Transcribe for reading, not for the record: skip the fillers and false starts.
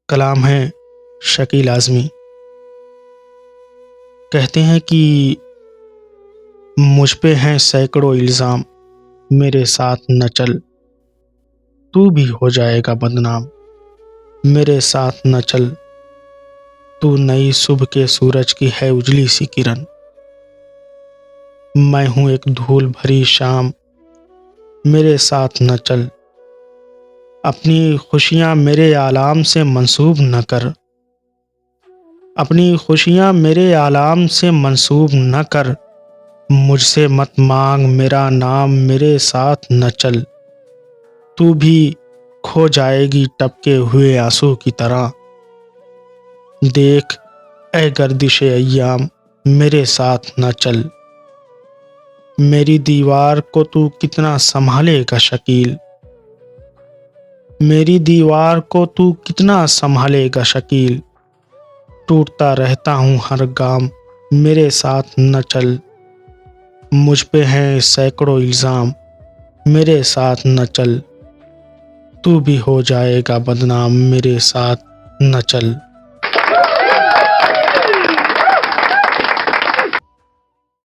कलाम है शकील आज़मी। कहते हैं कि मुझ पे हैं सैकड़ों इल्ज़ाम, मेरे साथ न चल, तू भी हो जाएगा बदनाम। मेरे साथ न चल, तू नई सुबह के सूरज की है उजली सी किरण। मैं हूँ एक धूल भरी शाम, मेरे साथ न चल, अपनी खुशियाँ मेरे आलाम से मंसूब न कर। अपनी खुशियाँ मेरे आलाम से मंसूब न कर, मुझसे मत मांग मेरा नाम, मेरे साथ न चल, तू भी खो जाएगी टपके हुए आंसू की तरह। देख ए गर्दिशे अय्याम, मेरे साथ न चल, मेरी दीवार को तू कितना संभालेगा शकील। मेरी दीवार को तू कितना संभालेगा शकील। टूटता रहता हूँ हर गाम, मेरे साथ न चल, मुझ पे हैं सैकड़ों इल्ज़ाम, मेरे साथ न चल, तू भी हो जाएगा बदनाम, मेरे साथ न चल।